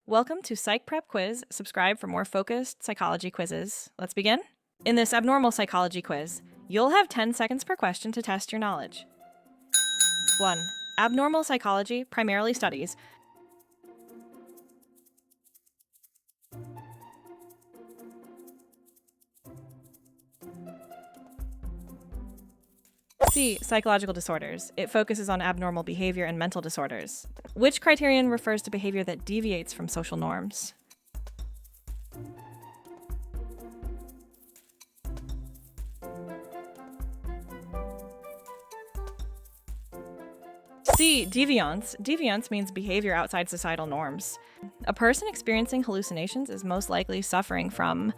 Welcome to Psych Prep Quiz. Subscribe for more focused psychology quizzes. Let's begin. In this abnormal psychology quiz, you'll have 10 seconds per question to test your knowledge. 1. Abnormal psychology primarily studies C. Psychological disorders. It focuses on abnormal behavior and mental disorders. Which criterion refers to behavior that deviates from social norms? C. Deviance. Deviance means behavior outside societal norms. A person experiencing hallucinations is most likely suffering from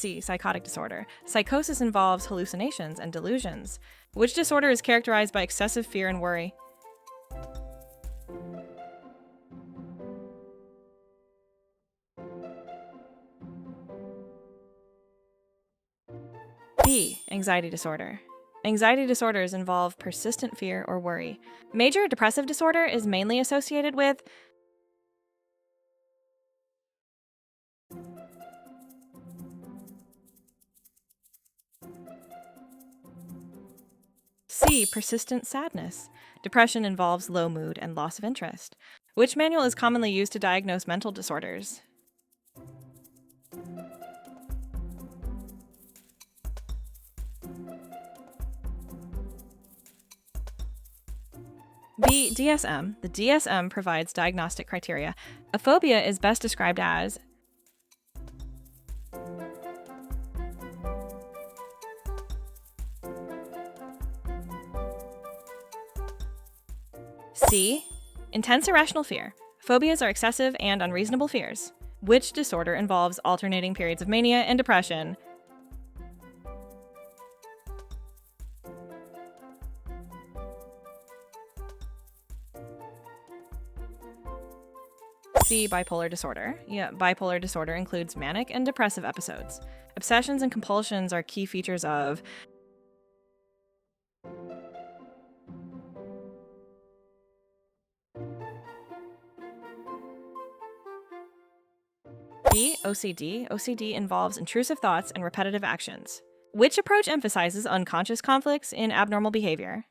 C. Psychotic disorder. Psychosis involves hallucinations and delusions. Which disorder is characterized by excessive fear and worry? B. Anxiety disorder. Anxiety disorders involve persistent fear or worry. Major depressive disorder is mainly associated with C. Persistent sadness. Depression involves low mood and loss of interest. Which manual is commonly used to diagnose mental disorders? B. DSM. The DSM provides diagnostic criteria. A phobia is best described as C. Intense irrational fear. Phobias are excessive and unreasonable fears. Which disorder involves alternating periods of mania and depression? C. Bipolar disorder. Bipolar disorder includes manic and depressive episodes. Obsessions and compulsions are key features of B. OCD. OCD involves intrusive thoughts and repetitive actions. Which approach emphasizes unconscious conflicts in abnormal behavior?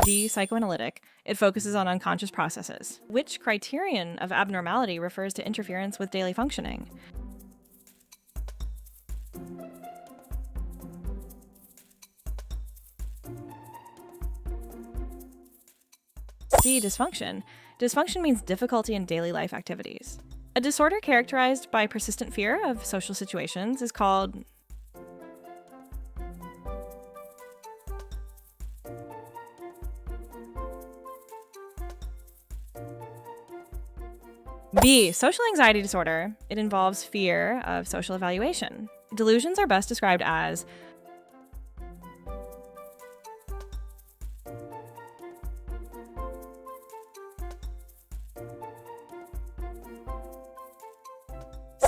D. Psychoanalytic. It focuses on unconscious processes. Which criterion of abnormality refers to interference with daily functioning? C. Dysfunction. Dysfunction means difficulty in daily life activities. A disorder characterized by persistent fear of social situations is called B. Social anxiety disorder. It involves fear of social evaluation. Delusions are best described as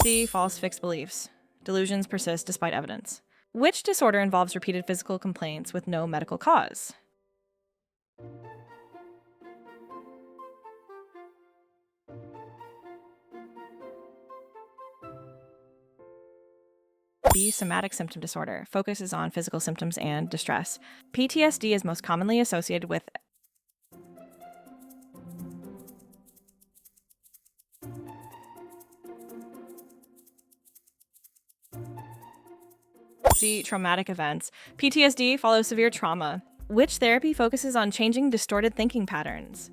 C. False fixed beliefs. Delusions persist despite evidence. Which disorder involves repeated physical complaints with no medical cause? B. Somatic symptom disorder. Focuses on physical symptoms and distress. PTSD is most commonly associated with C. Traumatic events. PTSD follows severe trauma. Which therapy focuses on changing distorted thinking patterns?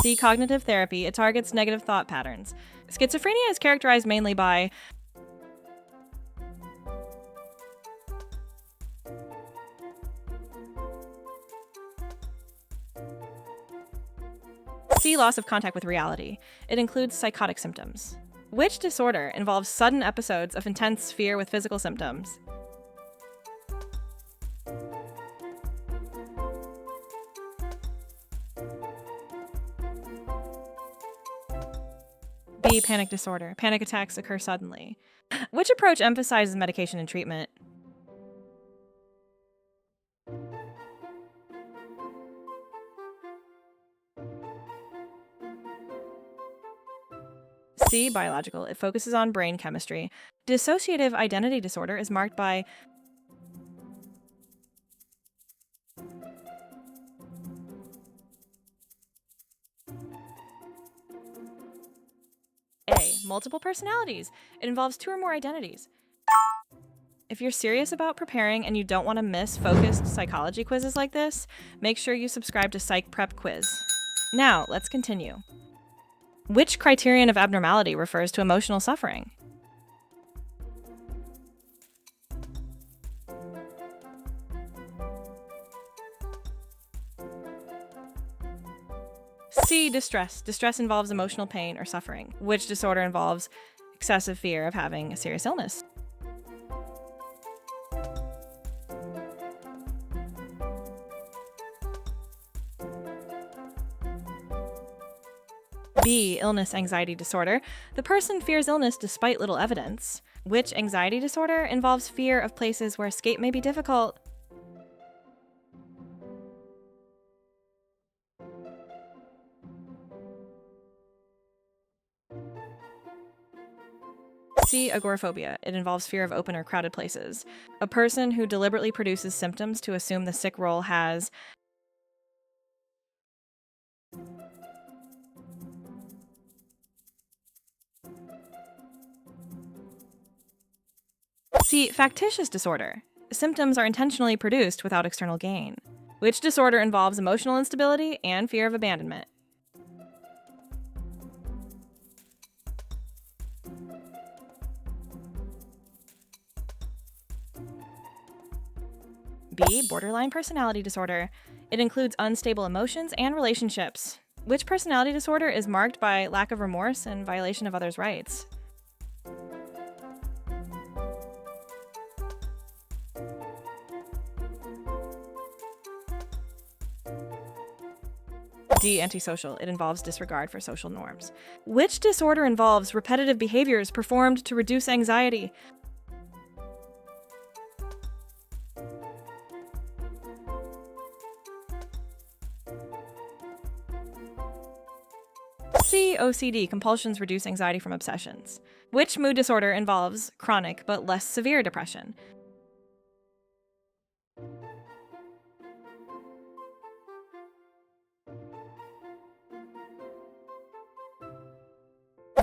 C. Cognitive therapy. It targets negative thought patterns. Schizophrenia is characterized mainly by C. Loss of contact with reality. It includes psychotic symptoms. Which disorder involves sudden episodes of intense fear with physical symptoms? B. Panic disorder. Panic attacks occur suddenly. Which approach emphasizes medication and treatment? C. Biological. It focuses on brain chemistry. Dissociative identity disorder is marked by A. Multiple personalities. It involves 2 or more identities. If you're serious about preparing and you don't want to miss focused psychology quizzes like this, make sure you subscribe to Psych Prep Quiz. Now, let's continue. Which criterion of abnormality refers to emotional suffering? C. Distress. Distress involves emotional pain or suffering. Which disorder involves excessive fear of having a serious illness? B. Illness anxiety disorder. The person fears illness despite little evidence. Which anxiety disorder involves fear of places where escape may be difficult? C. Agoraphobia. It involves fear of open or crowded places. A person who deliberately produces symptoms to assume the sick role has C. Factitious disorder. Symptoms are intentionally produced without external gain. Which disorder involves emotional instability and fear of abandonment? B. Borderline personality disorder. It includes unstable emotions and relationships. Which personality disorder is marked by lack of remorse and violation of others' rights? D. Antisocial. It involves disregard for social norms. Which disorder involves repetitive behaviors performed to reduce anxiety? C. OCD. Compulsions reduce anxiety from obsessions. Which mood disorder involves chronic but less severe depression?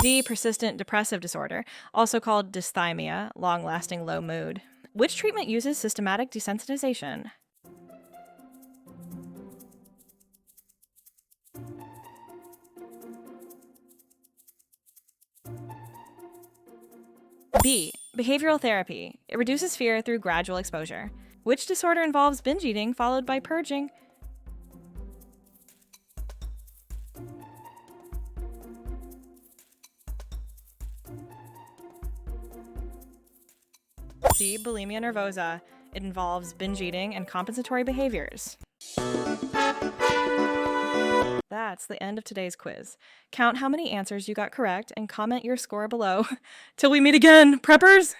D. Persistent depressive disorder, also called dysthymia, long-lasting low mood. Which treatment uses systematic desensitization? B. Behavioral therapy. It reduces fear through gradual exposure. Which disorder involves binge eating followed by purging? C. Bulimia nervosa. It involves binge eating and compensatory behaviors. That's the end of today's quiz. Count how many answers you got correct and comment your score below. Till we meet again, preppers!